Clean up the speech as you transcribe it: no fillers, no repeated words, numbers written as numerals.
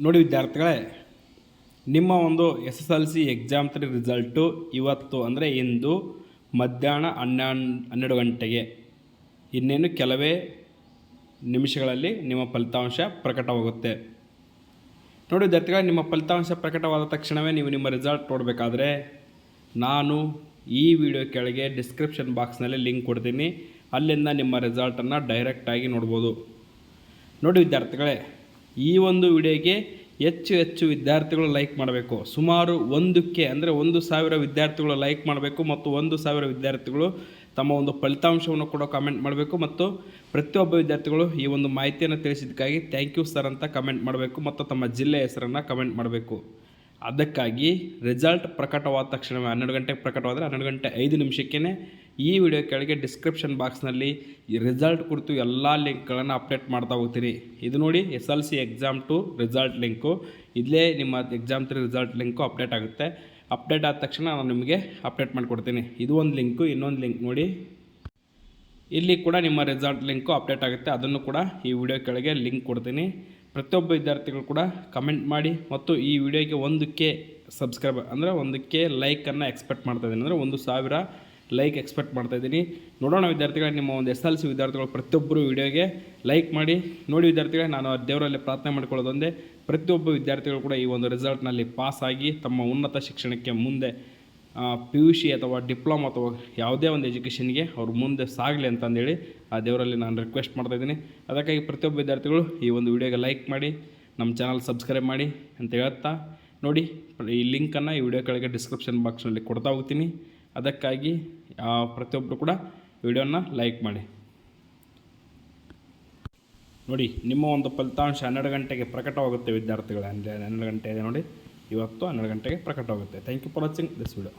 ನೋಡಿ ವಿದ್ಯಾರ್ಥಿಗಳೇ, ನಿಮ್ಮ ಒಂದು SSLC ಎಕ್ಸಾಮ್ 3 ರಿಸಲ್ಟು ಇವತ್ತು ಅಂದರೆ ಇಂದು ಮಧ್ಯಾಹ್ನ 12 ಗಂಟೆಗೆ ಇನ್ನೇನು ಕೆಲವೇ ನಿಮಿಷಗಳಲ್ಲಿ ನಿಮ್ಮ ಫಲಿತಾಂಶ ಪ್ರಕಟವಾಗುತ್ತೆ. ನೋಡಿ ವಿದ್ಯಾರ್ಥಿಗಳೇ, ನಿಮ್ಮ ಫಲಿತಾಂಶ ಪ್ರಕಟವಾದ ತಕ್ಷಣವೇ ನೀವು ನಿಮ್ಮ ರಿಸಲ್ಟ್ ನೋಡಬೇಕಾದ್ರೆ ನಾನು ಈ ವಿಡಿಯೋ ಕೆಳಗೆ ಡಿಸ್ಕ್ರಿಪ್ಷನ್ ಬಾಕ್ಸ್ನಲ್ಲಿ ಲಿಂಕ್ ಕೊಡ್ತೀನಿ. ಅಲ್ಲಿಂದ ನಿಮ್ಮ ರಿಸಲ್ಟನ್ನು ಡೈರೆಕ್ಟಾಗಿ ನೋಡ್ಬೋದು. ನೋಡಿ ವಿದ್ಯಾರ್ಥಿಗಳೇ, ಈ ಒಂದು ವಿಡಿಯೋಗೆ ಹೆಚ್ಚು ವಿದ್ಯಾರ್ಥಿಗಳು ಲೈಕ್ ಮಾಡಬೇಕು. ಸುಮಾರು 1,000 ವಿದ್ಯಾರ್ಥಿಗಳು ಲೈಕ್ ಮಾಡಬೇಕು ಮತ್ತು 1,000 ವಿದ್ಯಾರ್ಥಿಗಳು ತಮ್ಮ ಒಂದು ಫಲಿತಾಂಶವನ್ನು ಕೂಡ ಕಮೆಂಟ್ ಮಾಡಬೇಕು. ಮತ್ತು ಪ್ರತಿಯೊಬ್ಬ ವಿದ್ಯಾರ್ಥಿಗಳು ಈ ಒಂದು ಮಾಹಿತಿಯನ್ನು ತಿಳಿಸಿದ್ದಕ್ಕಾಗಿ ಥ್ಯಾಂಕ್ ಯು ಸರ್ ಅಂತ ಕಮೆಂಟ್ ಮಾಡಬೇಕು ಮತ್ತು ತಮ್ಮ ಜಿಲ್ಲೆ ಹೆಸರನ್ನು ಕಮೆಂಟ್ ಮಾಡಬೇಕು. ಅದಕ್ಕಾಗಿ ರಿಸಲ್ಟ್ ಪ್ರಕಟವಾದ ತಕ್ಷಣ 12 ಗಂಟೆಗೆ ಪ್ರಕಟವಾದರೆ 12 ಗಂಟೆ 5 ನಿಮಿಷಕ್ಕೇ ಈ ವಿಡಿಯೋ ಕೆಳಗೆ ಡಿಸ್ಕ್ರಿಪ್ಷನ್ ಬಾಕ್ಸ್ನಲ್ಲಿ ಈ ರಿಸಲ್ಟ್ ಕುರಿತು ಎಲ್ಲ ಲಿಂಕ್ಗಳನ್ನು ಅಪ್ಡೇಟ್ ಮಾಡ್ತಾ ಹೋಗ್ತೀನಿ. ಇದು ನೋಡಿ SSLC ಎಕ್ಸಾಮ್ 2 ರಿಸಲ್ಟ್ ಲಿಂಕು. ಇಲ್ಲೇ ನಿಮ್ಮ ಎಕ್ಸಾಮ್ 3 ರಿಸಲ್ಟ್ ಲಿಂಕು ಅಪ್ಡೇಟ್ ಆಗುತ್ತೆ. ಅಪ್ಡೇಟ್ ಆದ ತಕ್ಷಣ ನಾನು ನಿಮಗೆ ಅಪ್ಡೇಟ್ ಮಾಡಿಕೊಡ್ತೀನಿ. ಇದು ಒಂದು ಲಿಂಕು, ಇನ್ನೊಂದು ಲಿಂಕ್ ನೋಡಿ, ಇಲ್ಲಿ ಕೂಡ ನಿಮ್ಮ ರಿಸಲ್ಟ್ ಲಿಂಕು ಅಪ್ಡೇಟ್ ಆಗುತ್ತೆ. ಅದನ್ನು ಕೂಡ ಈ ವಿಡಿಯೋ ಕೆಳಗೆ ಲಿಂಕ್ ಕೊಡ್ತೀನಿ. ಪ್ರತಿಯೊಬ್ಬ ವಿದ್ಯಾರ್ಥಿಗಳು ಕೂಡ ಕಮೆಂಟ್ ಮಾಡಿ ಮತ್ತು ಈ ವಿಡಿಯೋಗೆ 1K ಸಬ್ಸ್ಕ್ರೈಬರ್ ಅಂದರೆ 1K ಲೈಕನ್ನು ಎಕ್ಸ್ಪೆಕ್ಟ್ ಮಾಡ್ತಾಯಿದ್ದೀನಿ. ಅಂದರೆ 1,000 ಲೈಕ್ ಎಕ್ಸ್ಪೆಕ್ಟ್ ಮಾಡ್ತಾಯಿದ್ದೀನಿ. ನೋಡೋಣ ವಿದ್ಯಾರ್ಥಿಗಳು, ನಿಮ್ಮ ಒಂದು SSLC ವಿದ್ಯಾರ್ಥಿಗಳು ಪ್ರತಿಯೊಬ್ಬರು ವಿಡಿಯೋಗೆ ಲೈಕ್ ಮಾಡಿ. ನೋಡಿ ವಿದ್ಯಾರ್ಥಿಗಳೇ, ನಾನು ದೇವರಲ್ಲಿ ಪ್ರಾರ್ಥನೆ ಮಾಡಿಕೊಳ್ಳೋದೊಂದೇ, ಪ್ರತಿಯೊಬ್ಬ ವಿದ್ಯಾರ್ಥಿಗಳು ಕೂಡ ಈ ಒಂದು ರಿಸಲ್ಟ್ನಲ್ಲಿ ಪಾಸಾಗಿ ತಮ್ಮ ಉನ್ನತ ಶಿಕ್ಷಣಕ್ಕೆ ಮುಂದೆ PUC ಅಥವಾ ಡಿಪ್ಲೊಮಾ ಅಥವಾ ಯಾವುದೇ ಒಂದು ಎಜುಕೇಷನ್ಗೆ ಅವರು ಮುಂದೆ ಸಾಗಲಿ ಅಂತಂದೇಳಿ ಆ ದೇವರಲ್ಲಿ ನಾನು ರಿಕ್ವೆಸ್ಟ್ ಮಾಡ್ತಾಯಿದ್ದೀನಿ. ಅದಕ್ಕಾಗಿ ಪ್ರತಿಯೊಬ್ಬ ವಿದ್ಯಾರ್ಥಿಗಳು ಈ ಒಂದು ವಿಡಿಯೋಗೆ ಲೈಕ್ ಮಾಡಿ, ನಮ್ಮ ಚಾನಲ್ ಸಬ್ಸ್ಕ್ರೈಬ್ ಮಾಡಿ ಅಂತ ಹೇಳ್ತಾ, ನೋಡಿ ಈ ಲಿಂಕನ್ನು ಈ ವಿಡಿಯೋ ಕೆಳಗೆ ಡಿಸ್ಕ್ರಿಪ್ಷನ್ ಬಾಕ್ಸ್ನಲ್ಲಿ ಕೊಡ್ತಾ ಹೋಗ್ತೀನಿ. ಅದಕ್ಕಾಗಿ ಪ್ರತಿಯೊಬ್ಬರು ಕೂಡ ವಿಡಿಯೋನ ಲೈಕ್ ಮಾಡಿ. ನೋಡಿ, ನಿಮ್ಮ ಒಂದು ಫಲಿತಾಂಶ 12 ಗಂಟೆಗೆ ಪ್ರಕಟವಾಗುತ್ತೆ ವಿದ್ಯಾರ್ಥಿಗಳೇ. 12 ಗಂಟೆ ಇದೆ ನೋಡಿ, ಇವತ್ತು 12 ಗಂಟೆಗೆ ಪ್ರಕಟವಾಗುತ್ತೆ. Thank you for watching this video.